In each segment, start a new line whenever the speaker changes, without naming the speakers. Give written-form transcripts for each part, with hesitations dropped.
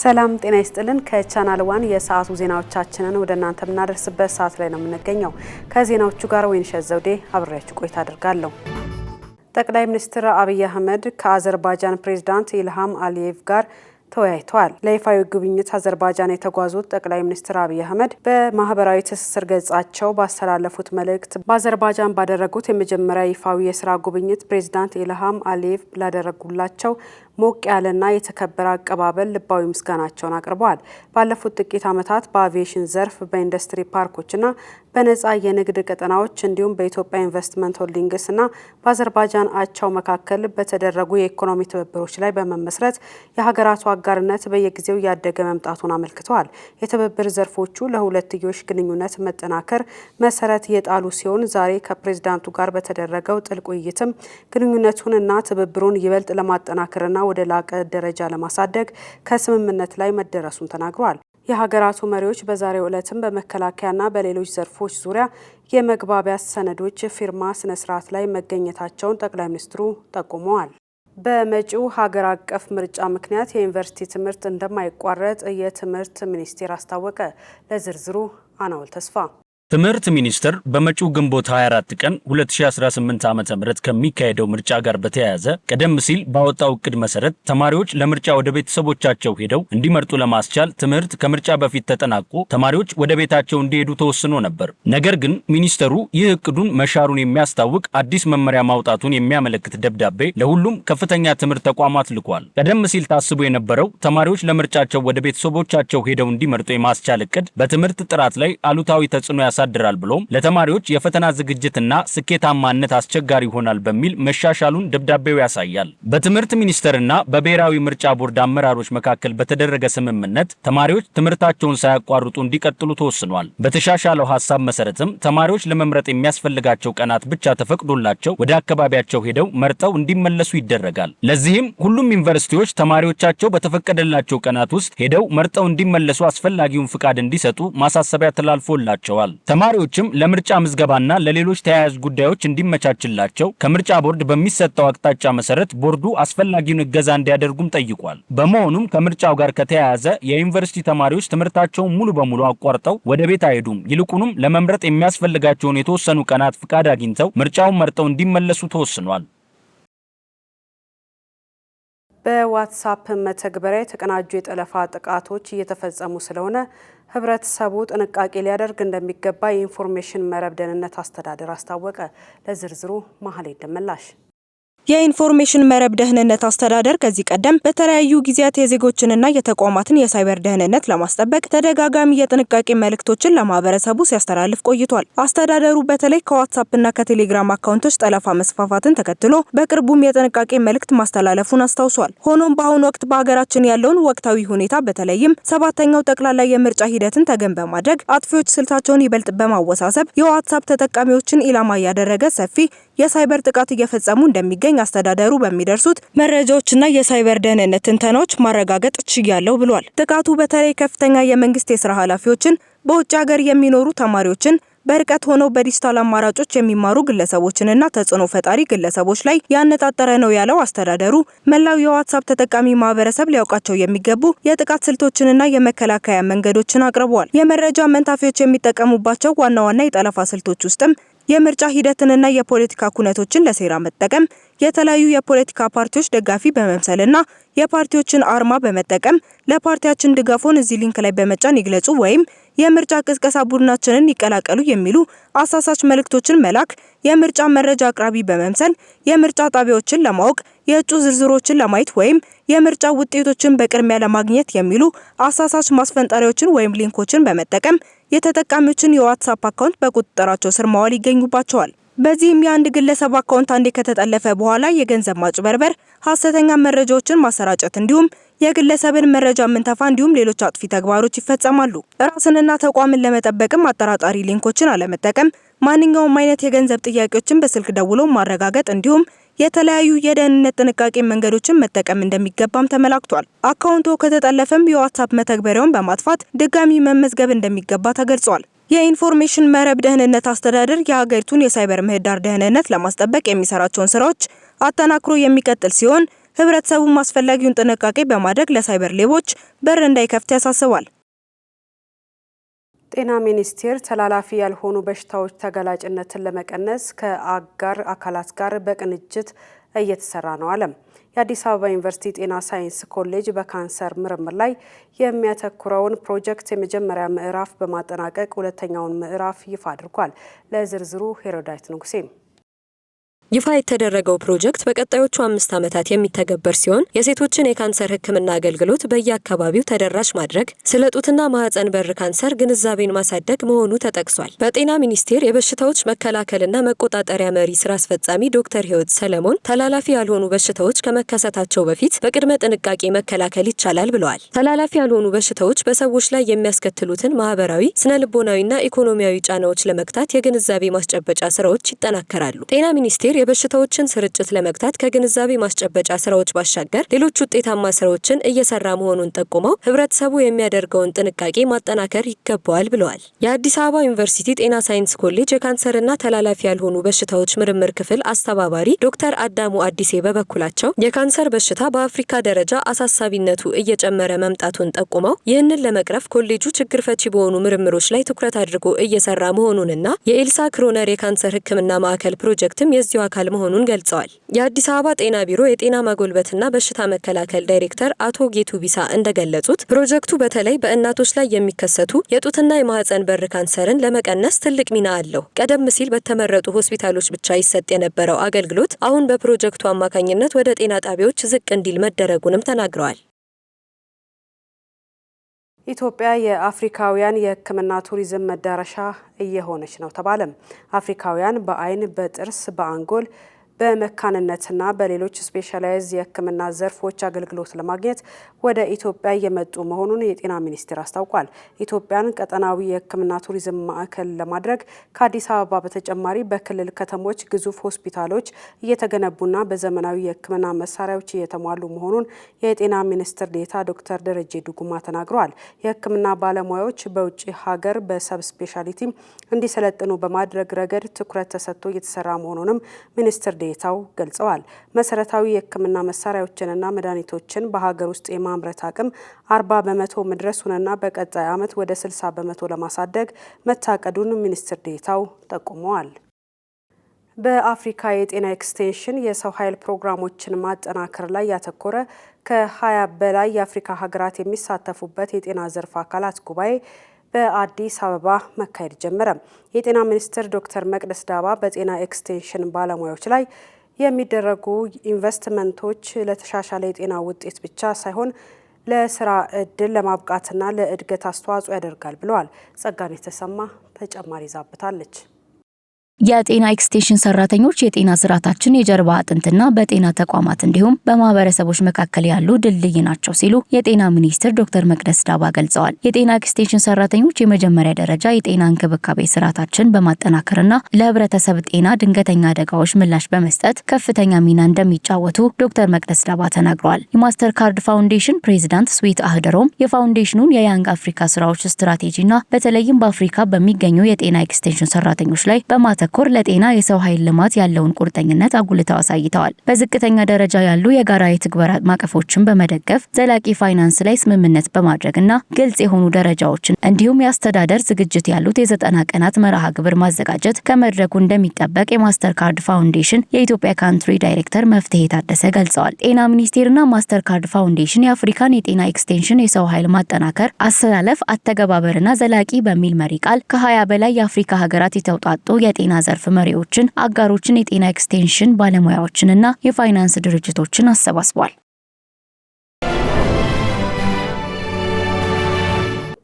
ሰላም ጤና ይስጥልን ከቻናል 1 የሰዓቱ ዜናዎቻችንን ወደ እናንተ ምናደርስበት ሰዓት ላይ ነው የምንገኘው። ከዜናዎቹ ጋር ወይንሸት ዘውዴ አብሬያችሁ ቆይታ አደርጋለሁ። ጠቅላይ ሚኒስትር አብይ አህመድ ከአዘርባይጃን ፕሬዝዳንት ኢልሃም አሊየቭ ጋር ተወያይተዋል። ለይፋዊ ጉብኝት አዘርባይጃን የተጓዙት ጠቅላይ ሚኒስትር አብይ አህመድ በማህበራዊ ትስስር ገጻቸው ባስተላለፉት መልእክት በአዘርባይጃን ባደረጉት የመጀመሪያ ይፋዊ የስራ ጉብኝት ፕሬዝዳንት ኢልሃም አሊየቭ ላደረጉላቸው ሞቅ ያለና የተከበረ አቀባበል ልባዊ ምስጋናቸውን አቅርበዋል። ባለፉት ጥቂት ዓመታት በአቪዬሽን ዘርፍ በኢንዱስትሪ ፓርኮችና በነፃ የንግድ ቀጠናዎች እንዲሁም በኢትዮጵያ ኢንቨስትመንት ሆልዲንግስና በአዘርባይጃን አቻው መካከል በተደረጉ የኢኮኖሚ ትብብሮች ላይ በመመስረት የሀገራቱ አጋርነት በየጊዜው ያደገ መምጣቱን አመልክተዋል። የትብብር ዘርፎቹ ለሁለትዮሽ ግንኙነት መጠናከር መሰረት የጣሉ ሲሆን ዛሬ ከፕሬዝዳንቱ ጋር በተደረገው ጥልቅ ውይይትም ግንኙነቱንና ትብብሩን ይበልጥ ለማጠናከርና ወደ ላቀ ደረጃ ለማሳደግ ከስምምነት ላይ መደረሱን ተናግረዋል። የሀገራቱ መሪዎች በዛሬው ዕለትም በመከላከያና በሌሎች ዘርፎች ዙሪያ የመግባቢያ ሰነዶች ፊርማ ስነ ስርዓት ላይ መገኘታቸውን ጠቅላይ ሚኒስትሩ ጠቁመዋል። በመጪው ሀገር አቀፍ ምርጫ ምክንያት የዩኒቨርሲቲ ትምህርት እንደማይቋረጥ የትምህርት ሚኒስቴር አስታወቀ። ለዝርዝሩ አናውል ተስፋ።
ትምህርት ሚኒስቴር በመጪው ግንቦት 24 ቀን 2018 ዓ.ም ከሚካሄደው ምርጫ ጋር በተያያዘ ቀደም ሲል ባወጣው እቅድ መሰረት ተማሪዎች ለምርጫ ወደ ቤተሰቦቻቸው ሄደው እንዲመርጡ ለማስቻል ትምህርት ከምርጫ በፊት ተጠናቆ ተማሪዎች ወደ ቤታቸው እንዲሄዱ ተወስኖ ነበር። ነገር ግን ሚኒስቴሩ ይህ እቅዱን መሻሩን የሚያስታውቅ አዲስ መመሪያ ማውጣቱን የሚያመለክት ደብዳቤ ለሁሉም ከፍተኛ ትምህርት ተቋማት ልኳል። ቀደም ሲል ታስቦ የነበረው ተማሪዎች ለምርጫቸው ወደ ቤተሰቦቻቸው ሄደው እንዲመርጡ የማስቻል እቅድ በትምህርት ጥራት ላይ አሉታዊ ተጽዕኖ ያሳድራል ብሎም ለተማሪዎች የፈተና ዝግጅትና ስኬታማነት አስቸጋሪ ይሆናል በሚል መሻሻሉን ደብዳቤው ያሳያል። በትምህርት ሚኒስቴርና በብሔራዊ ምርጫ ቦርድ አመራሮች መካከል በተደረገ ስምምነት ተማሪዎች ትምህርታቸውን ሳያቋርጡ እንዲቀጥሉ ተወስኗል። በተሻሻለው ሐሳብ መሰረትም ተማሪዎች ለመምረጥ የሚያስፈልጋቸው ቀናት ብቻ ተፈቅዶላቸው ወደ አካባቢያቸው ሄደው መርጠው እንዲመለሱ ይደረጋል። ለዚህም ሁሉም ዩኒቨርሲቲዎች ተማሪዎቻቸው በተፈቀደላቸው ቀናት ውስጥ ሄደው መርጠው እንዲመለሱ አስፈላጊውን ፍቃድ እንዲሰጡ ማሳሰቢያ ተላልፎላቸዋል። ተማሪዎችም ለምርጫ ምዝገባና ለሌሎች ተያያዥ ጉዳዮች እንዲመቻችላቸው ከምርጫ ቦርድ በሚሰጠው አቅጣጫ መሰረት ቦርዱ አስፈላጊውን እገዛ እንዲያደርጉም ጠይቋል። በመሆኑም ከምርጫው ጋር ከተያያዘ የዩኒቨርሲቲ ተማሪዎች ትምህርታቸውን ሙሉ በሙሉ አቋርጠው ወደ ቤት አይሄዱም። ይልቁንም ለመምረጥ የሚያስፈልጋቸውን የተወሰኑ ቀናት ፍቃድ አግኝተው ምርጫውን መርጠው እንዲመለሱ ተወስኗል።
በዋትስአፕ መተግበሪያ የተቀናጁ የጠለፋ ጥቃቶች እየተፈጸሙ ስለሆነ ህብረተሰቡ ጥንቃቄ ሊያደርግ እንደሚገባ የኢንፎርሜሽን መረብ ደህንነት አስተዳደር አስታወቀ። ለዝርዝሩ መሐሌት ደመላሽ።
የኢንፎርሜሽን መረብ ደህንነት አስተዳደር ከዚህ ቀደም በተለያዩ ጊዜያት የዜጎችንና የተቋማትን የሳይበር ደህንነት ለማስጠበቅ ተደጋጋሚ የጥንቃቄ መልእክቶችን ለማህበረሰቡ ሲያስተላልፍ ቆይቷል። አስተዳደሩ በተለይ ከዋትስአፕና ከቴሌግራም አካውንቶች ጠለፋ መስፋፋትን ተከትሎ በቅርቡም የጥንቃቄ መልእክት ማስተላለፉን አስታውሷል። ሆኖም በአሁኑ ወቅት በሀገራችን ያለውን ወቅታዊ ሁኔታ በተለይም ሰባተኛው ጠቅላላ የምርጫ ሂደትን ተገን በማድረግ አጥፊዎች ስልታቸውን ይበልጥ በማወሳሰብ የዋትስአፕ ተጠቃሚዎችን ኢላማ ያደረገ ሰፊ የሳይበር ጥቃት እየፈጸሙ እንደሚገኝ አስተዳደሩ በሚደርሱት መረጃዎችና የሳይበር ደህንነት ትንተናዎች ማረጋገጥ ችያለሁ ብሏል። ጥቃቱ በተለይ ከፍተኛ የመንግስት የስራ ኃላፊዎችን፣ በውጭ ሀገር የሚኖሩ ተማሪዎችን፣ በርቀት ሆነው በዲጂታል አማራጮች የሚማሩ ግለሰቦችንና ተጽዕኖ ፈጣሪ ግለሰቦች ላይ ያነጣጠረ ነው ያለው አስተዳደሩ መላው የዋትስአፕ ተጠቃሚ ማህበረሰብ ሊያውቃቸው የሚገቡ የጥቃት ስልቶችንና የመከላከያ መንገዶችን አቅርበዋል። የመረጃ መንታፊዎች የሚጠቀሙባቸው ዋና ዋና የጠለፋ ስልቶች ውስጥም የምርጫ ሂደትንና የፖለቲካ ኩነቶችን ለሴራ መጠቀም፣ የተለያዩ የፖለቲካ ፓርቲዎች ደጋፊ በመምሰልና የፓርቲዎችን አርማ በመጠቀም ለፓርቲያችን ድጋፎን እዚህ ሊንክ ላይ በመጫን ይግለጹ ወይም የምርጫ ቅስቀሳ ቡድናችንን ይቀላቀሉ የሚሉ አሳሳች መልእክቶችን መላክ፣ የምርጫ መረጃ አቅራቢ በመምሰል የምርጫ ጣቢያዎችን ለማወቅ፣ የእጩ ዝርዝሮችን ለማየት ወይም የምርጫ ውጤቶችን በቅድሚያ ለማግኘት የሚሉ አሳሳች ማስፈንጠሪያዎችን ወይም ሊንኮችን በመጠቀም የተጠቃሚዎችን የዋትስአፕ አካውንት በቁጥጥራቸው ስር ማዋል ይገኙባቸዋል። በዚህም የአንድ ግለሰብ አካውንት አንዴ ከተጠለፈ በኋላ የገንዘብ ማጭበርበር፣ ሐሰተኛ መረጃዎችን ማሰራጨት እንዲሁም የግለሰብን መረጃ ምንተፋ እንዲሁም ሌሎች አጥፊ ተግባሮች ይፈጸማሉ። ራስንና ተቋምን ለመጠበቅም አጠራጣሪ ሊንኮችን አለመጠቀም፣ ማንኛውም አይነት የገንዘብ ጥያቄዎችን በስልክ ደውሎ ማረጋገጥ እንዲሁም የተለያዩ የደህንነት ጥንቃቄ መንገዶችን መጠቀም እንደሚገባም ተመላክቷል። አካውንቱ ከተጠለፈም የዋትስአፕ መተግበሪያውን በማጥፋት ድጋሚ መመዝገብ እንደሚገባ ተገልጿል። የኢንፎርሜሽን መረብ ደህንነት አስተዳደር የሀገሪቱን የሳይበር ምህዳር ደህንነት ለማስጠበቅ የሚሰራቸውን ስራዎች አጠናክሮ የሚቀጥል ሲሆን ህብረተሰቡም አስፈላጊውን ጥንቃቄ በማድረግ ለሳይበር ሌቦች በር እንዳይከፍት ያሳስባል።
ጤና ሚኒስቴር ተላላፊ ያልሆኑ በሽታዎች ተጋላጭነትን ለመቀነስ ከአጋር አካላት ጋር በቅንጅት እየተሰራ ነው አለ። የአዲስ አበባ ዩኒቨርሲቲ ጤና ሳይንስ ኮሌጅ በካንሰር ምርምር ላይ የሚያተኩረውን ፕሮጀክት የመጀመሪያ ምዕራፍ በማጠናቀቅ ሁለተኛውን ምዕራፍ ይፋ አድርጓል። ለዝርዝሩ ሄሮዳይት ንጉሴ።
ይፋ የተደረገው ፕሮጀክት በቀጣዮቹ 5 ዓመታት የሚተገበር ሲሆን የሴቶችን የካንሰር ሕክምና አገልግሎት በየአካባቢው ተደራሽ ማድረግ፣ ስለ ጡትና ማህፀን በር ካንሰር ግንዛቤን ማሳደግ መሆኑ ተጠቅሷል። በጤና ሚኒስቴር የበሽታዎች መከላከልና መቆጣጠሪያ መሪ ስራ አስፈጻሚ ዶክተር ህይወት ሰለሞን ተላላፊ ያልሆኑ በሽታዎች ከመከሰታቸው በፊት በቅድመ ጥንቃቄ መከላከል ይቻላል ብለዋል። ተላላፊ ያልሆኑ በሽታዎች በሰዎች ላይ የሚያስከትሉትን ማህበራዊ፣ ስነ ልቦናዊና ኢኮኖሚያዊ ጫናዎች ለመግታት የግንዛቤ ማስጨበጫ ስራዎች ይጠናከራሉ። ጤና ሚኒስቴር የበሽታዎችን ስርጭት ለመግታት ከግንዛቤ ማስጨበጫ ስራዎች ባሻገር ሌሎች ውጤታማ ስራዎችን እየሰራ መሆኑን ጠቁመው ህብረተሰቡ የሚያደርገውን ጥንቃቄ ማጠናከር ይገባዋል ብለዋል። የአዲስ አበባ ዩኒቨርሲቲ ጤና ሳይንስ ኮሌጅ የካንሰርና ተላላፊ ያልሆኑ በሽታዎች ምርምር ክፍል አስተባባሪ ዶክተር አዳሙ አዲሴ በበኩላቸው የካንሰር በሽታ በአፍሪካ ደረጃ አሳሳቢነቱ እየጨመረ መምጣቱን ጠቁመው ይህንን ለመቅረፍ ኮሌጁ ችግር ፈቺ በሆኑ ምርምሮች ላይ ትኩረት አድርጎ እየሰራ መሆኑንና የኤልሳ ክሮነር የካንሰር ህክምና ማዕከል ፕሮጀክትም የዚሁ አካል መሆኑን ገልጸዋል። የአዲስ አበባ ጤና ቢሮ የጤና ማጎልበትና በሽታ መከላከል ዳይሬክተር አቶ ጌቱ ቢሳ እንደገለጹት ፕሮጀክቱ በተለይ በእናቶች ላይ የሚከሰቱ የጡትና የማህፀን በር ካንሰርን ለመቀነስ ትልቅ ሚና አለው። ቀደም ሲል በተመረጡ ሆስፒታሎች ብቻ ይሰጥ የነበረው አገልግሎት አሁን በፕሮጀክቱ አማካኝነት ወደ ጤና ጣቢያዎች ዝቅ እንዲል መደረጉንም ተናግረዋል።
ኢትዮጵያ የአፍሪካውያን የህክምና ቱሪዝም መዳረሻ እየሆነች ነው ተባለ። አፍሪካውያን በአይን፣ በጥርስ፣ በአንጎል፣ በመካንነትና በሌሎች ስፔሻላይዝ የህክምና ዘርፎች አገልግሎት ለማግኘት ወደ ኢትዮጵያ እየመጡ መሆኑን የጤና ሚኒስቴር አስታውቋል። ኢትዮጵያን ቀጠናዊ የህክምና ቱሪዝም ማዕከል ለማድረግ ከአዲስ አበባ በተጨማሪ በክልል ከተሞች ግዙፍ ሆስፒታሎች እየተገነቡና በዘመናዊ የህክምና መሳሪያዎች እየተሟሉ መሆኑን የጤና ሚኒስትር ዴኤታ ዶክተር ደረጀ ዱጉማ ተናግረዋል። የህክምና ባለሙያዎች በውጭ ሀገር በሰብ ስፔሻሊቲ እንዲሰለጥኑ በማድረግ ረገድ ትኩረት ተሰጥቶ እየተሰራ መሆኑንም ሚኒስትር ዴኤታው ገልጸዋል። መሰረታዊ የህክምና መሳሪያዎችንና መድኃኒቶችን በሀገር ውስጥ የማምረት አቅም 40 በመቶ መድረሱንና በቀጣይ ዓመት ወደ 60 በመቶ ለማሳደግ መታቀዱን ሚኒስትር ዴኤታው ጠቁመዋል። በአፍሪካ የጤና ኤክስቴንሽን የሰው ኃይል ፕሮግራሞችን ማጠናከር ላይ ያተኮረ ከ20 በላይ የአፍሪካ ሀገራት የሚሳተፉበት የጤና ዘርፍ አካላት ጉባኤ በአዲስ አበባ መካሄድ ጀመረ። የጤና ሚኒስትር ዶክተር መቅደስ ዳባ በጤና ኤክስቴንሽን ባለሙያዎች ላይ የሚደረጉ ኢንቨስትመንቶች ለተሻሻለ የጤና ውጤት ብቻ ሳይሆን ለስራ እድል ለማብቃትና ለእድገት አስተዋጽኦ ያደርጋል ብለዋል። ጸጋኔ ተሰማ ተጨማሪ ዛብታለች።
የጤና ኤክስቴንሽን ሰራተኞች የጤና ስርዓታችን የጀርባ አጥንትና በጤና ተቋማት እንዲሁም በማህበረሰቦች መካከል ያሉ ድልድይ ናቸው ሲሉ የጤና ሚኒስትር ዶክተር መቅደስ ዳባ ገልጸዋል። የጤና ኤክስቴንሽን ሰራተኞች የመጀመሪያ ደረጃ የጤና እንክብካቤ ስርዓታችን በማጠናከርና ለህብረተሰብ ጤና ድንገተኛ አደጋዎች ምላሽ በመስጠት ከፍተኛ ሚና እንደሚጫወቱ ዶክተር መቅደስ ዳባ ተናግረዋል። የማስተር ካርድ ፋውንዴሽን ፕሬዚዳንት ስዊት አህደሮም የፋውንዴሽኑን የያንግ አፍሪካ ስራዎች ስትራቴጂና በተለይም በአፍሪካ በሚገኙ የጤና ኤክስቴንሽን ሰራተኞች ላይ በማተኮር ለጤና የሰው ኃይል ልማት ያለውን ቁርጠኝነት አጉልተው አሳይተዋል። በዝቅተኛ ደረጃ ያሉ የጋራ የትግበራ ማቀፎችን በመደገፍ ዘላቂ ፋይናንስ ላይ ስምምነት በማድረግና ግልጽ የሆኑ ደረጃዎችን እንዲሁም የአስተዳደር ዝግጅት ያሉት የ90 ቀናት መርሃ ግብር ማዘጋጀት ከመድረኩ እንደሚጠበቅ የማስተር ካርድ ፋውንዴሽን የኢትዮጵያ ካንትሪ ዳይሬክተር መፍትሄ ታደሰ ገልጸዋል። ጤና ሚኒስቴርና ማስተር ካርድ ፋውንዴሽን የአፍሪካን የጤና ኤክስቴንሽን የሰው ኃይል ማጠናከር፣ አሰላለፍ፣ አተገባበርና ዘላቂ በሚል መሪ ቃል ከ20 በላይ የአፍሪካ ሀገራት የተውጣጡ የጤና ዘርፍ መሪዎችን፣ አጋሮችን፣ የጤና ኤክስቴንሽን ባለሙያዎችንና የፋይናንስ ድርጅቶችን አሰባስቧል።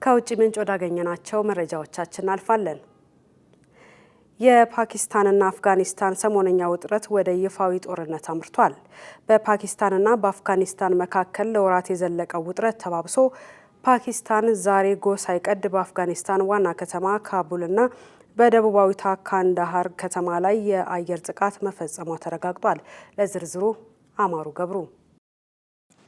ከውጭ ምንጭ ወዳገኘናቸው መረጃዎቻችን እናልፋለን። የፓኪስታንና አፍጋኒስታን ሰሞነኛ ውጥረት ወደ ይፋዊ ጦርነት አምርቷል። በፓኪስታንና በአፍጋኒስታን መካከል ለወራት የዘለቀው ውጥረት ተባብሶ ፓኪስታን ዛሬ ጎህ ሳይቀድ በአፍጋኒስታን ዋና ከተማ ካቡልና በደቡባዊቷ ካንዳሃር ከተማ ላይ የአየር ጥቃት መፈጸሟ ተረጋግጧል። ለዝርዝሩ አማሩ ገብሩ።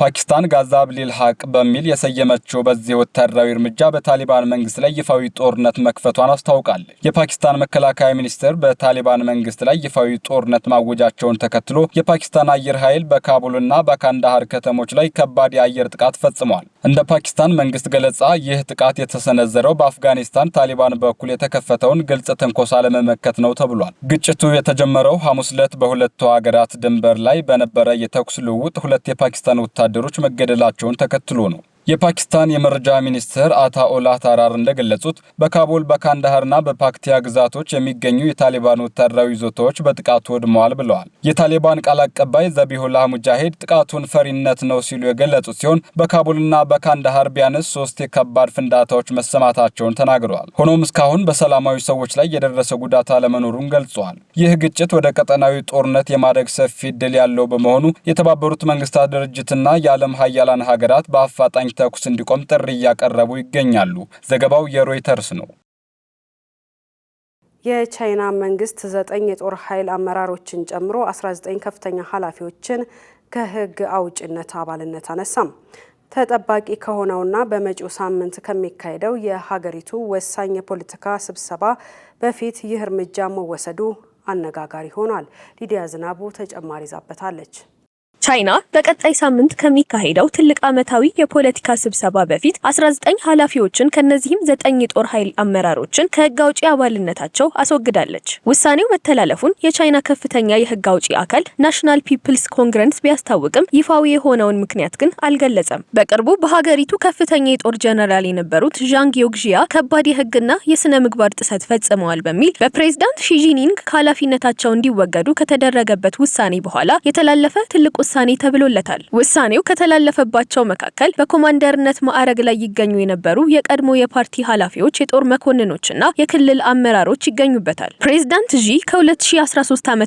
ፓኪስታን ጋዛብ ሊል ሀቅ በሚል የሰየመችው በዚህ ወታደራዊ እርምጃ በታሊባን መንግስት ላይ ይፋዊ ጦርነት መክፈቷን አስታውቃለች። የፓኪስታን መከላከያ ሚኒስቴር በታሊባን መንግስት ላይ ይፋዊ ጦርነት ማወጃቸውን ተከትሎ የፓኪስታን አየር ኃይል በካቡልና በካንዳሃር ከተሞች ላይ ከባድ የአየር ጥቃት ፈጽሟል። እንደ ፓኪስታን መንግስት ገለጻ ይህ ጥቃት የተሰነዘረው በአፍጋኒስታን ታሊባን በኩል የተከፈተውን ግልጽ ትንኮሳ ለመመከት ነው ተብሏል። ግጭቱ የተጀመረው ሐሙስ ዕለት በሁለቱ ሀገራት ድንበር ላይ በነበረ የተኩስ ልውውጥ ሁለት የፓኪስታን ወታደሮች መገደላቸውን ተከትሎ ነው። የፓኪስታን የመረጃ ሚኒስትር አታኦላህ ታራር እንደገለጹት በካቡል በካንዳሃርና በፓክቲያ ግዛቶች የሚገኙ የታሊባን ወታደራዊ ይዞታዎች በጥቃቱ ወድመዋል ብለዋል። የታሊባን ቃል አቀባይ ዘቢሁላህ ሙጃሂድ ጥቃቱን ፈሪነት ነው ሲሉ የገለጹት ሲሆን በካቡልና በካንዳሃር ቢያንስ 3 የከባድ ፍንዳታዎች መሰማታቸውን ተናግረዋል። ሆኖም እስካሁን በሰላማዊ ሰዎች ላይ የደረሰ ጉዳት አለመኖሩን ገልጸዋል። ይህ ግጭት ወደ ቀጠናዊ ጦርነት የማደግ ሰፊ ዕድል ያለው በመሆኑ የተባበሩት መንግስታት ድርጅትና የዓለም ሀያላን ሀገራት በአፋጣኝ ተኩስ እንዲቆም ጥሪ እያቀረቡ ይገኛሉ። ዘገባው የሮይተርስ ነው።
የቻይና መንግስት 9 የጦር ኃይል አመራሮችን ጨምሮ 19 ከፍተኛ ኃላፊዎችን ከህግ አውጭነት አባልነት አነሳም። ተጠባቂ ከሆነውና በመጪው ሳምንት ከሚካሄደው የሀገሪቱ ወሳኝ የፖለቲካ ስብሰባ በፊት ይህ እርምጃ መወሰዱ አነጋጋሪ ሆኗል። ሊዲያ ዝናቡ ተጨማሪ ይዛበታለች።
ቻይና በቀጣይ ሳምንት ከሚካሄደው ትልቅ ዓመታዊ የፖለቲካ ስብሰባ በፊት 19 ኃላፊዎችን ከነዚህም 9 የጦር ኃይል አመራሮችን ከህግ አውጪ አባልነታቸው አስወግዳለች። ውሳኔው መተላለፉን የቻይና ከፍተኛ የህግ አውጪ አካል ናሽናል ፒፕልስ ኮንግረስ ቢያስታውቅም ይፋዊ የሆነውን ምክንያት ግን አልገለጸም። በቅርቡ በሀገሪቱ ከፍተኛ የጦር ጀነራል የነበሩት ዣንግ ዮግዚያ ከባድ የህግና የስነ ምግባር ጥሰት ፈጽመዋል በሚል በፕሬዝዳንት ሺጂኒንግ ከኃላፊነታቸው እንዲወገዱ ከተደረገበት ውሳኔ በኋላ የተላለፈ ትልቅ ውሳኔ ተብሎለታል። ውሳኔው ከተላለፈባቸው መካከል በኮማንደርነት ማዕረግ ላይ ይገኙ የነበሩ የቀድሞ የፓርቲ ኃላፊዎች፣ የጦር መኮንኖችና የክልል አመራሮች ይገኙበታል። ፕሬዝዳንት ዢ ከ2013 ዓ.ም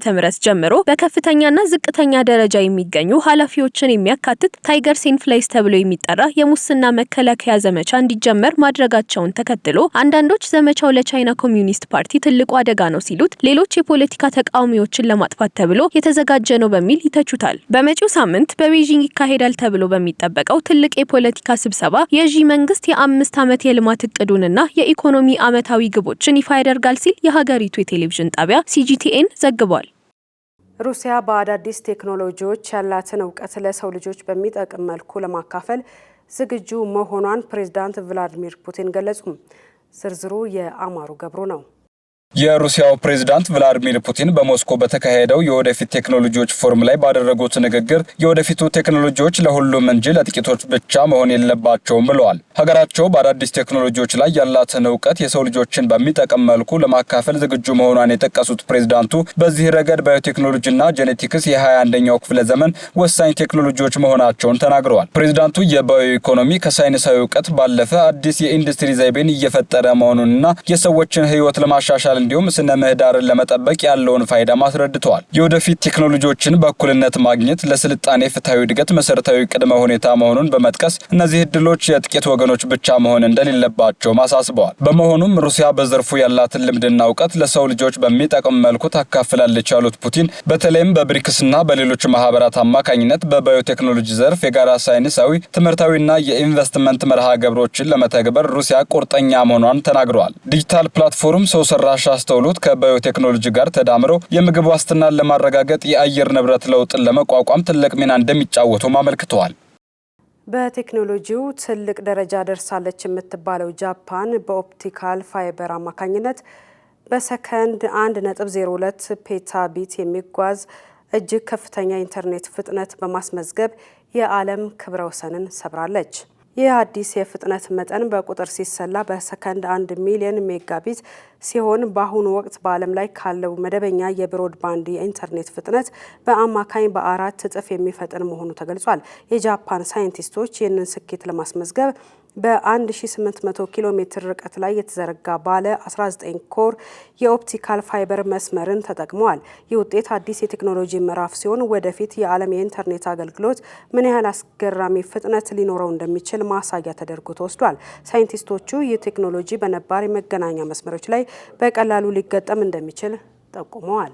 ጀምሮ በከፍተኛና ዝቅተኛ ደረጃ የሚገኙ ኃላፊዎችን የሚያካትት ታይገር ሴንፍላይስ ተብሎ የሚጠራ የሙስና መከላከያ ዘመቻ እንዲጀመር ማድረጋቸውን ተከትሎ አንዳንዶች ዘመቻው ለቻይና ኮሚዩኒስት ፓርቲ ትልቁ አደጋ ነው ሲሉት፣ ሌሎች የፖለቲካ ተቃዋሚዎችን ለማጥፋት ተብሎ የተዘጋጀ ነው በሚል ይተቹታል። በመጪው ሳምንት በቤጂንግ ይካሄዳል ተብሎ በሚጠበቀው ትልቅ የፖለቲካ ስብሰባ የዢ መንግስት የ5 ዓመት የልማት እቅዱንና የኢኮኖሚ ዓመታዊ ግቦችን ይፋ ያደርጋል ሲል የሀገሪቱ የቴሌቪዥን ጣቢያ ሲጂቲኤን ዘግቧል።
ሩሲያ በአዳዲስ ቴክኖሎጂዎች ያላትን እውቀት ለሰው ልጆች በሚጠቅም መልኩ ለማካፈል ዝግጁ መሆኗን ፕሬዝዳንት ቭላዲሚር ፑቲን ገለጹ። ዝርዝሩ የአማሩ ገብሩ ነው።
የሩሲያው ፕሬዝዳንት ቭላዲሚር ፑቲን በሞስኮ በተካሄደው የወደፊት ቴክኖሎጂዎች ፎረም ላይ ባደረጉት ንግግር የወደፊቱ ቴክኖሎጂዎች ለሁሉም እንጂ ለጥቂቶች ብቻ መሆን የለባቸውም ብለዋል። ሀገራቸው በአዳዲስ ቴክኖሎጂዎች ላይ ያላትን እውቀት የሰው ልጆችን በሚጠቅም መልኩ ለማካፈል ዝግጁ መሆኗን የጠቀሱት ፕሬዝዳንቱ በዚህ ረገድ ባዮቴክኖሎጂና ጄኔቲክስ የ21ኛው ክፍለ ዘመን ወሳኝ ቴክኖሎጂዎች መሆናቸውን ተናግረዋል። ፕሬዝዳንቱ የባዮ ኢኮኖሚ ከሳይንሳዊ እውቀት ባለፈ አዲስ የኢንዱስትሪ ዘይቤን እየፈጠረ መሆኑንና የሰዎችን ሕይወት ለማሻሻል እንዲሁም ስነ ምህዳርን ለመጠበቅ ያለውን ፋይዳ አስረድተዋል። የወደፊት ቴክኖሎጂዎችን በእኩልነት ማግኘት ለስልጣኔ ፍትሃዊ እድገት መሰረታዊ ቅድመ ሁኔታ መሆኑን በመጥቀስ እነዚህ እድሎች የጥቂት ወገኖች ብቻ መሆን እንደሌለባቸው አሳስበዋል። በመሆኑም ሩሲያ በዘርፉ ያላትን ልምድና እውቀት ለሰው ልጆች በሚጠቅም መልኩ ታካፍላለች ያሉት ፑቲን በተለይም በብሪክስና በሌሎች ማህበራት አማካኝነት በባዮቴክኖሎጂ ዘርፍ የጋራ ሳይንሳዊ ትምህርታዊና የኢንቨስትመንት መርሃ ግብሮችን ለመተግበር ሩሲያ ቁርጠኛ መሆኗን ተናግረዋል። ዲጂታል ፕላትፎርም ሰው ሰራሽ አስተውሎት ከባዮቴክኖሎጂ ጋር ተዳምረው የምግብ ዋስትናን ለማረጋገጥ የአየር ንብረት ለውጥን ለመቋቋም ትልቅ ሚና እንደሚጫወቱም አመልክተዋል።
በቴክኖሎጂው ትልቅ ደረጃ ደርሳለች የምትባለው ጃፓን በኦፕቲካል ፋይበር አማካኝነት በሰከንድ 1.02 ፔታቢት የሚጓዝ እጅግ ከፍተኛ የኢንተርኔት ፍጥነት በማስመዝገብ የዓለም ክብረ ወሰንን ሰብራለች። ይህ አዲስ የፍጥነት መጠን በቁጥር ሲሰላ በሰከንድ 1 ሚሊዮን ሜጋቢት ሲሆን በአሁኑ ወቅት በዓለም ላይ ካለው መደበኛ የብሮድባንድ የኢንተርኔት ፍጥነት በአማካኝ በ4 እጥፍ የሚፈጥን መሆኑ ተገልጿል። የጃፓን ሳይንቲስቶች ይህንን ስኬት ለማስመዝገብ በ1800 ኪሎ ሜትር ርቀት ላይ የተዘረጋ ባለ 19 ኮር የኦፕቲካል ፋይበር መስመርን ተጠቅመዋል። ይህ ውጤት አዲስ የቴክኖሎጂ ምዕራፍ ሲሆን ወደፊት የዓለም የኢንተርኔት አገልግሎት ምን ያህል አስገራሚ ፍጥነት ሊኖረው እንደሚችል ማሳያ ተደርጎ ተወስዷል። ሳይንቲስቶቹ ይህ ቴክኖሎጂ በነባር የመገናኛ መስመሮች ላይ በቀላሉ ሊገጠም እንደሚችል ጠቁመዋል።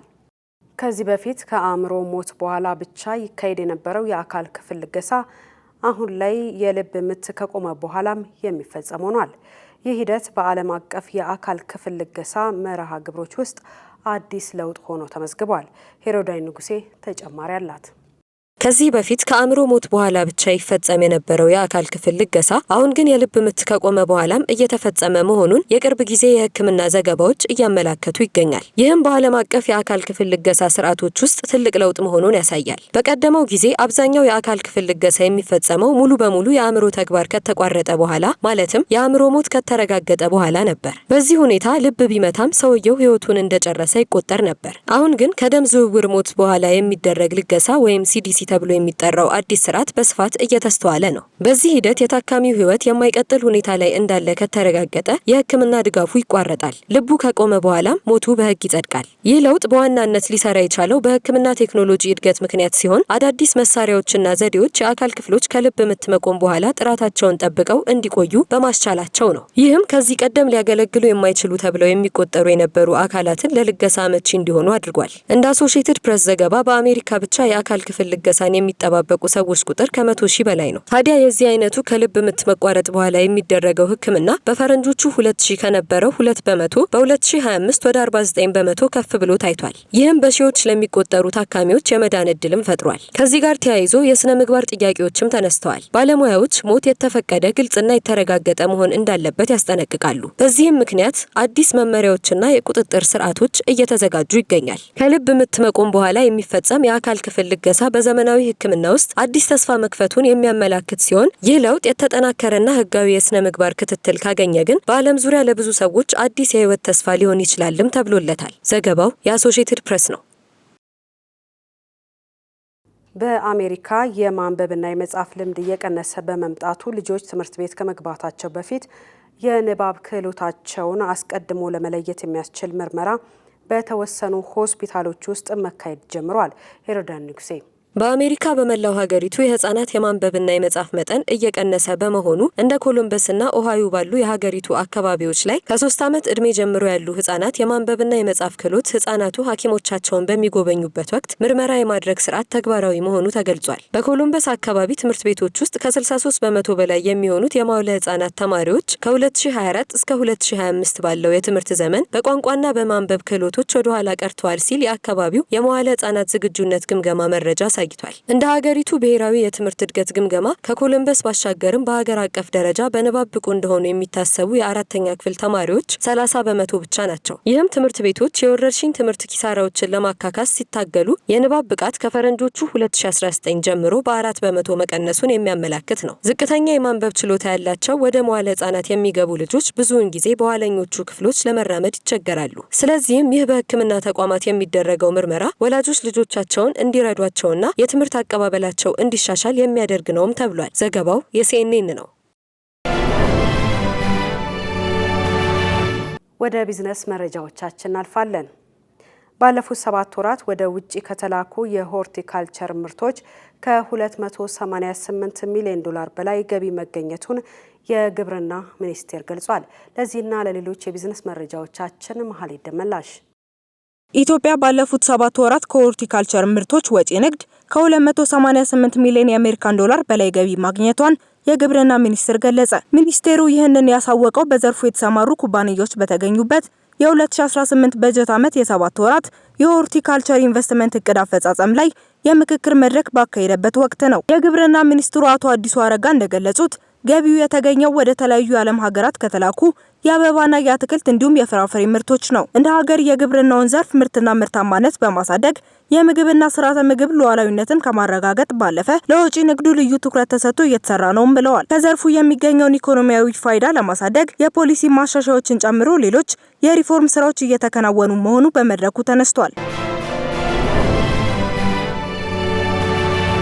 ከዚህ በፊት ከአእምሮ ሞት በኋላ ብቻ ይካሄድ የነበረው የአካል ክፍል ልገሳ አሁን ላይ የልብ ምት ከቆመ በኋላም የሚፈጸም ሆኗል። ይህ ሂደት በዓለም አቀፍ የአካል ክፍል ልገሳ መርሃ ግብሮች ውስጥ አዲስ ለውጥ ሆኖ ተመዝግቧል። ሄሮዳይ ንጉሴ ተጨማሪ አላት።
ከዚህ በፊት ከአእምሮ ሞት በኋላ ብቻ ይፈጸም የነበረው የአካል ክፍል ልገሳ አሁን ግን የልብ ምት ከቆመ በኋላም እየተፈጸመ መሆኑን የቅርብ ጊዜ የሕክምና ዘገባዎች እያመላከቱ ይገኛል። ይህም በዓለም አቀፍ የአካል ክፍል ልገሳ ስርዓቶች ውስጥ ትልቅ ለውጥ መሆኑን ያሳያል። በቀደመው ጊዜ አብዛኛው የአካል ክፍል ልገሳ የሚፈጸመው ሙሉ በሙሉ የአእምሮ ተግባር ከተቋረጠ በኋላ ማለትም የአእምሮ ሞት ከተረጋገጠ በኋላ ነበር። በዚህ ሁኔታ ልብ ቢመታም ሰውየው ሕይወቱን እንደጨረሰ ይቆጠር ነበር። አሁን ግን ከደም ዝውውር ሞት በኋላ የሚደረግ ልገሳ ወይም ሲዲሲ ተብሎ የሚጠራው አዲስ ስርዓት በስፋት እየተስተዋለ ነው። በዚህ ሂደት የታካሚው ህይወት የማይቀጥል ሁኔታ ላይ እንዳለ ከተረጋገጠ የህክምና ድጋፉ ይቋረጣል። ልቡ ከቆመ በኋላም ሞቱ በህግ ይጸድቃል። ይህ ለውጥ በዋናነት ሊሰራ የቻለው በህክምና ቴክኖሎጂ እድገት ምክንያት ሲሆን አዳዲስ መሳሪያዎችና ዘዴዎች የአካል ክፍሎች ከልብ ምት መቆም በኋላ ጥራታቸውን ጠብቀው እንዲቆዩ በማስቻላቸው ነው። ይህም ከዚህ ቀደም ሊያገለግሉ የማይችሉ ተብለው የሚቆጠሩ የነበሩ አካላትን ለልገሳ አመቺ እንዲሆኑ አድርጓል። እንደ አሶሺየትድ ፕሬስ ዘገባ በአሜሪካ ብቻ የአካል ክፍል ልገሳ የሚጠባበቁ ሰዎች ቁጥር ከ100,000 በላይ ነው። ታዲያ የዚህ አይነቱ ከልብ ምት መቋረጥ በኋላ የሚደረገው ህክምና በፈረንጆቹ 2000 ከነበረው 2 በመቶ በ2025 ወደ 49 በመቶ ከፍ ብሎ ታይቷል። ይህም በሺዎች ለሚቆጠሩ ታካሚዎች የመዳን እድልም ፈጥሯል። ከዚህ ጋር ተያይዞ የስነ ምግባር ጥያቄዎችም ተነስተዋል። ባለሙያዎች ሞት የተፈቀደ ግልጽና የተረጋገጠ መሆን እንዳለበት ያስጠነቅቃሉ። በዚህም ምክንያት አዲስ መመሪያዎችና የቁጥጥር ስርዓቶች እየተዘጋጁ ይገኛል። ከልብ ምት መቆም በኋላ የሚፈጸም የአካል ክፍል ልገሳ በዘመናዊ ህክምና ውስጥ አዲስ ተስፋ መክፈቱን የሚያመላክት ሲሆን ይህ ለውጥ የተጠናከረና ህጋዊ የስነ ምግባር ክትትል ካገኘ ግን በዓለም ዙሪያ ለብዙ ሰዎች አዲስ የህይወት ተስፋ ሊሆን ይችላልም ተብሎለታል። ዘገባው የአሶሺየትድ ፕሬስ ነው።
በአሜሪካ የማንበብና የመጻፍ ልምድ እየቀነሰ በመምጣቱ ልጆች ትምህርት ቤት ከመግባታቸው በፊት የንባብ ክህሎታቸውን አስቀድሞ ለመለየት የሚያስችል ምርመራ በተወሰኑ ሆስፒታሎች ውስጥ መካሄድ ጀምሯል። ሄሮዳን ንጉሴ
በአሜሪካ በመላው ሀገሪቱ የህፃናት የማንበብና የመጻፍ መጠን እየቀነሰ በመሆኑ እንደ ኮሎምበስና ኦሃዮ ባሉ የሀገሪቱ አካባቢዎች ላይ ከ3 ዓመት ዕድሜ ጀምሮ ያሉ ህፃናት የማንበብና የመጻፍ ክህሎት ህፃናቱ ሐኪሞቻቸውን በሚጎበኙበት ወቅት ምርመራ የማድረግ ስርዓት ተግባራዊ መሆኑ ተገልጿል። በኮሎምበስ አካባቢ ትምህርት ቤቶች ውስጥ ከ63 በመቶ በላይ የሚሆኑት የማዋለ ህፃናት ተማሪዎች ከ2024 እስከ 2025 ባለው የትምህርት ዘመን በቋንቋና በማንበብ ክህሎቶች ወደ ኋላ ቀርተዋል ሲል የአካባቢው የማዋለ ህፃናት ዝግጁነት ግምገማ መረጃ አሳይቷል። እንደ ሀገሪቱ ብሔራዊ የትምህርት እድገት ግምገማ ከኮሎምበስ ባሻገርም በሀገር አቀፍ ደረጃ በንባብ ብቁ እንደሆኑ የሚታሰቡ የ4ኛ ክፍል ተማሪዎች 30 በመቶ ብቻ ናቸው። ይህም ትምህርት ቤቶች የወረርሽኝ ትምህርት ኪሳራዎችን ለማካካስ ሲታገሉ የንባብ ብቃት ከፈረንጆቹ 2019 ጀምሮ በ4 በመቶ መቀነሱን የሚያመላክት ነው። ዝቅተኛ የማንበብ ችሎታ ያላቸው ወደ መዋለ ህጻናት የሚገቡ ልጆች ብዙውን ጊዜ በኋለኞቹ ክፍሎች ለመራመድ ይቸገራሉ። ስለዚህም ይህ በህክምና ተቋማት የሚደረገው ምርመራ ወላጆች ልጆቻቸውን እንዲረዷቸውና የትምህርት አቀባበላቸው እንዲሻሻል የሚያደርግ ነውም ተብሏል። ዘገባው የሲኤንኤን ነው።
ወደ ቢዝነስ መረጃዎቻችን አልፋለን። ባለፉት 7 ወራት ወደ ውጪ ከተላኩ የሆርቲካልቸር ምርቶች ከ288 ሚሊዮን ዶላር በላይ ገቢ መገኘቱን የግብርና ሚኒስቴር ገልጿል። ለዚህና ለሌሎች የቢዝነስ መረጃዎቻችን መሀል ይደመላሽ።
ኢትዮጵያ ባለፉት 7 ወራት ከሆርቲካልቸር ምርቶች ወጪ ንግድ ከ288 ሚሊዮን የአሜሪካን ዶላር በላይ ገቢ ማግኘቷን የግብርና ሚኒስቴር ገለጸ። ሚኒስቴሩ ይህንን ያሳወቀው በዘርፉ የተሰማሩ ኩባንያዎች በተገኙበት የ2018 በጀት ዓመት የ7 ወራት የሆርቲካልቸር ኢንቨስትመንት እቅድ አፈጻጸም ላይ የምክክር መድረክ ባካሄደበት ወቅት ነው። የግብርና ሚኒስትሩ አቶ አዲሱ አረጋ እንደገለጹት ገቢው የተገኘው ወደ ተለያዩ የዓለም ሀገራት ከተላኩ የአበባና የአትክልት እንዲሁም የፍራፍሬ ምርቶች ነው። እንደ ሀገር የግብርናውን ዘርፍ ምርትና ምርታማነት በማሳደግ የምግብና ስርዓተ ምግብ ሉዓላዊነትን ከማረጋገጥ ባለፈ ለወጪ ንግዱ ልዩ ትኩረት ተሰጥቶ እየተሰራ ነውም ብለዋል። ከዘርፉ የሚገኘውን ኢኮኖሚያዊ ፋይዳ ለማሳደግ የፖሊሲ ማሻሻያዎችን ጨምሮ ሌሎች የሪፎርም ስራዎች እየተከናወኑ መሆኑ በመድረኩ ተነስቷል።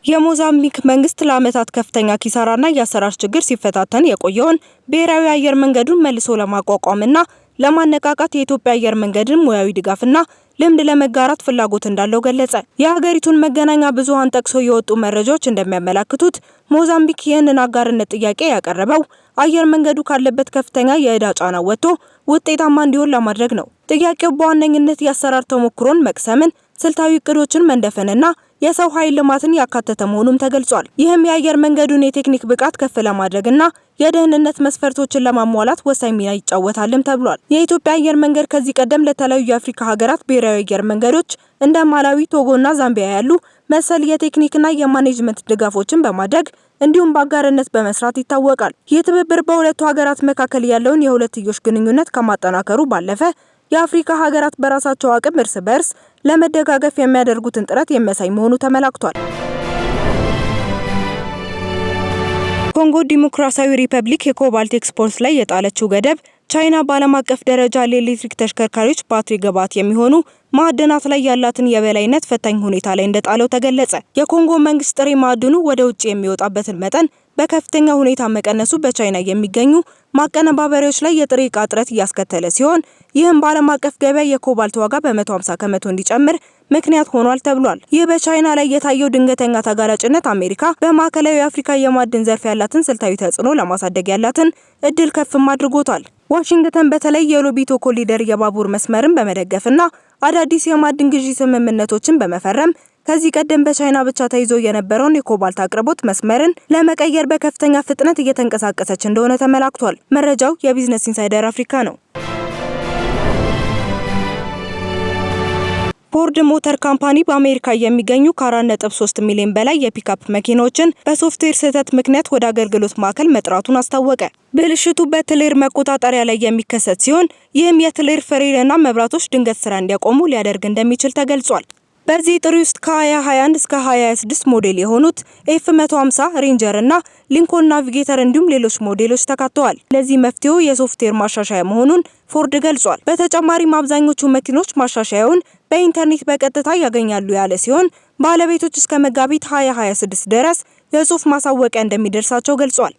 የሞዛምቢክ መንግስት ለዓመታት ከፍተኛ ኪሳራና የአሰራር ችግር ሲፈታተን የቆየውን ብሔራዊ አየር መንገዱን መልሶ ለማቋቋምና ለማነቃቃት የኢትዮጵያ አየር መንገድን ሙያዊ ድጋፍና ልምድ ለመጋራት ፍላጎት እንዳለው ገለጸ። የሀገሪቱን መገናኛ ብዙሃን ጠቅሶ የወጡ መረጃዎች እንደሚያመላክቱት ሞዛምቢክ ይህንን አጋርነት ጥያቄ ያቀረበው አየር መንገዱ ካለበት ከፍተኛ የዕዳ ጫና ወጥቶ ውጤታማ እንዲሆን ለማድረግ ነው። ጥያቄው በዋነኝነት የአሰራር ተሞክሮን መቅሰምን፣ ስልታዊ እቅዶችን መንደፍንና የሰው ኃይል ልማትን ያካተተ መሆኑም ተገልጿል። ይህም የአየር መንገዱን የቴክኒክ ብቃት ከፍ ለማድረግና የደህንነት መስፈርቶችን ለማሟላት ወሳኝ ሚና ይጫወታልም ተብሏል። የኢትዮጵያ አየር መንገድ ከዚህ ቀደም ለተለያዩ የአፍሪካ ሀገራት ብሔራዊ አየር መንገዶች እንደ ማላዊ፣ ቶጎና ዛምቢያ ያሉ መሰል የቴክኒክና የማኔጅመንት ድጋፎችን በማድረግ እንዲሁም በአጋርነት በመስራት ይታወቃል። ይህ ትብብር በሁለቱ ሀገራት መካከል ያለውን የሁለትዮሽ ግንኙነት ከማጠናከሩ ባለፈ የአፍሪካ ሀገራት በራሳቸው አቅም እርስ በርስ ለመደጋገፍ የሚያደርጉትን ጥረት የሚያሳይ መሆኑ ተመላክቷል። ኮንጎ ዲሞክራሲያዊ ሪፐብሊክ የኮባልት ኤክስፖርት ላይ የጣለችው ገደብ ቻይና በዓለም አቀፍ ደረጃ ለኤሌክትሪክ ተሽከርካሪዎች ባትሪ ግብዓት የሚሆኑ ማዕድናት ላይ ያላትን የበላይነት ፈታኝ ሁኔታ ላይ እንደጣለው ተገለጸ። የኮንጎ መንግስት ጥሬ ማዕድኑ ወደ ውጭ የሚወጣበትን መጠን በከፍተኛ ሁኔታ መቀነሱ በቻይና የሚገኙ ማቀነባበሪያዎች ላይ የጥሬ ዕቃ እጥረት እያስከተለ ሲሆን ይህም በዓለም አቀፍ ገበያ የኮባልት ዋጋ በ150 ከመቶ እንዲጨምር ምክንያት ሆኗል ተብሏል። ይህ በቻይና ላይ የታየው ድንገተኛ ተጋላጭነት አሜሪካ በማዕከላዊ አፍሪካ የማዕድን ዘርፍ ያላትን ስልታዊ ተጽዕኖ ለማሳደግ ያላትን እድል ከፍም አድርጎታል። ዋሽንግተን በተለይ የሎቢቶ ኮሪደር የባቡር መስመርን በመደገፍና አዳዲስ የማዕድን ግዢ ስምምነቶችን በመፈረም ከዚህ ቀደም በቻይና ብቻ ተይዞ የነበረውን የኮባልት አቅርቦት መስመርን ለመቀየር በከፍተኛ ፍጥነት እየተንቀሳቀሰች እንደሆነ ተመላክቷል። መረጃው የቢዝነስ ኢንሳይደር አፍሪካ ነው። ፎርድ ሞተር ካምፓኒ በአሜሪካ የሚገኙ ከ4.3 ሚሊዮን በላይ የፒክአፕ መኪናዎችን በሶፍትዌር ስህተት ምክንያት ወደ አገልግሎት ማዕከል መጥራቱን አስታወቀ። ብልሽቱ በትሌር መቆጣጠሪያ ላይ የሚከሰት ሲሆን ይህም የትሌር ፍሬንና መብራቶች ድንገት ስራ እንዲያቆሙ ሊያደርግ እንደሚችል ተገልጿል። በዚህ ጥሪ ውስጥ ከ2021 እስከ 2026 ሞዴል የሆኑት F150 ሬንጀር እና ሊንኮን ናቪጌተር እንዲሁም ሌሎች ሞዴሎች ተካተዋል። ለዚህ መፍትሄው የሶፍትዌር ማሻሻያ መሆኑን ፎርድ ገልጿል። በተጨማሪም አብዛኞቹ መኪኖች ማሻሻያውን በኢንተርኔት በቀጥታ ያገኛሉ ያለ ሲሆን ባለቤቶች እስከ መጋቢት 2026 ድረስ የጽሑፍ ማሳወቂያ እንደሚደርሳቸው ገልጿል።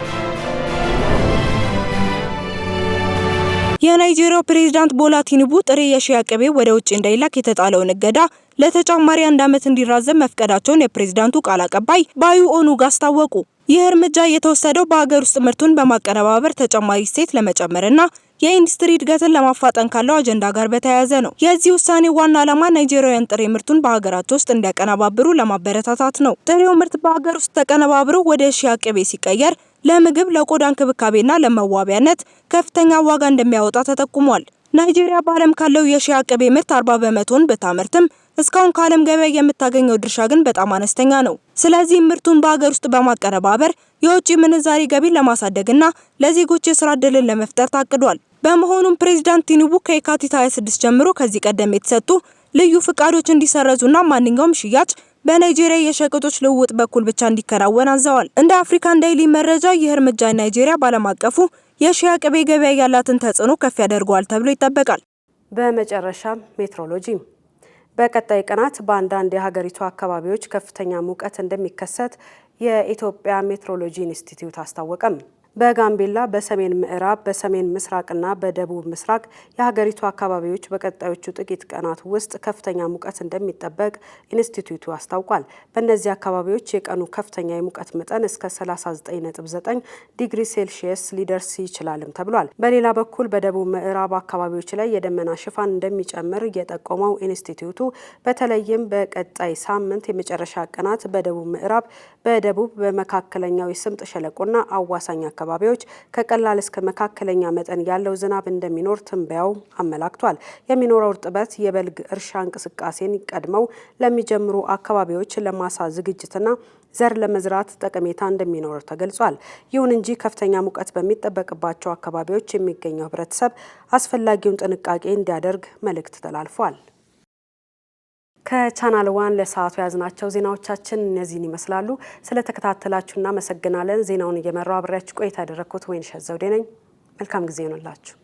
የናይጄሪያው ፕሬዝዳንት ቦላ ቲኑቡ ጥሬ የሺያ ቅቤ ወደ ውጭ እንዳይላክ የተጣለውን እገዳ ለተጨማሪ 1 ዓመት እንዲራዘም መፍቀዳቸውን የፕሬዝዳንቱ ቃል አቀባይ ባዩ ኦኑግ አስታወቁ። ይህ እርምጃ የተወሰደው በሀገር ውስጥ ምርቱን በማቀነባበር ተጨማሪ እሴት ለመጨመርና የኢንዱስትሪ እድገትን ለማፋጠን ካለው አጀንዳ ጋር በተያያዘ ነው። የዚህ ውሳኔ ዋና ዓላማ ናይጄሪያውያን ጥሬ ምርቱን በሀገራቸው ውስጥ እንዲያቀነባብሩ ለማበረታታት ነው። ጥሬው ምርት በሀገር ውስጥ ተቀነባብሮ ወደ ሺያ ቅቤ ሲቀየር ለምግብ፣ ለቆዳ እንክብካቤና ለመዋቢያነት ከፍተኛ ዋጋ እንደሚያወጣ ተጠቁሟል። ናይጄሪያ በዓለም ካለው የሺያ ቅቤ ምርት 40% ብታመርትም እስካሁን ከዓለም ገበያ የምታገኘው ድርሻ ግን በጣም አነስተኛ ነው። ስለዚህ ምርቱን በሀገር ውስጥ በማቀነባበር የውጭ ምንዛሪ ገቢን ለማሳደግና ለዜጎች የስራ ዕድልን ለመፍጠር ታቅዷል። በመሆኑም ፕሬዝዳንት ቲኑቡ ከየካቲት 26 ጀምሮ ከዚህ ቀደም የተሰጡ ልዩ ፍቃዶች እንዲሰረዙና ማንኛውም ሽያጭ በናይጄሪያ የሸቀጦች ልውውጥ በኩል ብቻ እንዲከናወን አዘዋል። እንደ አፍሪካን ዴይሊ መረጃ ይህ እርምጃ ናይጄሪያ ባለም አቀፉ የሺያ ቅቤ ገበያ ያላትን ተጽዕኖ ከፍ ያደርገዋል ተብሎ ይጠበቃል።
በመጨረሻም ሜትሮሎጂ በቀጣይ ቀናት በአንዳንድ የሀገሪቱ አካባቢዎች ከፍተኛ ሙቀት እንደሚከሰት የኢትዮጵያ ሜትሮሎጂ ኢንስቲትዩት አስታወቀም። በጋምቤላ፣ በሰሜን ምዕራብ፣ በሰሜን ምስራቅና በደቡብ ምስራቅ የሀገሪቱ አካባቢዎች በቀጣዮቹ ጥቂት ቀናት ውስጥ ከፍተኛ ሙቀት እንደሚጠበቅ ኢንስቲትዩቱ አስታውቋል። በእነዚህ አካባቢዎች የቀኑ ከፍተኛ የሙቀት መጠን እስከ 39.9 ዲግሪ ሴልሺየስ ሊደርስ ይችላልም ተብሏል። በሌላ በኩል በደቡብ ምዕራብ አካባቢዎች ላይ የደመና ሽፋን እንደሚጨምር የጠቆመው ኢንስቲትዩቱ በተለይም በቀጣይ ሳምንት የመጨረሻ ቀናት በደቡብ ምዕራብ፣ በደቡብ በመካከለኛው የስምጥ ሸለቆና አዋሳኝ አካባቢዎች ከቀላል እስከ መካከለኛ መጠን ያለው ዝናብ እንደሚኖር ትንበያው አመላክቷል። የሚኖረው እርጥበት የበልግ እርሻ እንቅስቃሴን ቀድመው ለሚጀምሩ አካባቢዎች ለማሳ ዝግጅትና ዘር ለመዝራት ጠቀሜታ እንደሚኖር ተገልጿል። ይሁን እንጂ ከፍተኛ ሙቀት በሚጠበቅባቸው አካባቢዎች የሚገኘው ሕብረተሰብ አስፈላጊውን ጥንቃቄ እንዲያደርግ መልእክት ተላልፏል። ከቻናል ዋን ለሰዓቱ ያዝናቸው ዜናዎቻችን እነዚህን ይመስላሉ። ስለተከታተላችሁ እናመሰግናለን። ዜናውን እየመራው አብሬያችሁ ቆይታ ያደረኩት ወይንሸት ዘውዴ ነኝ። መልካም ጊዜ ይሁንላችሁ።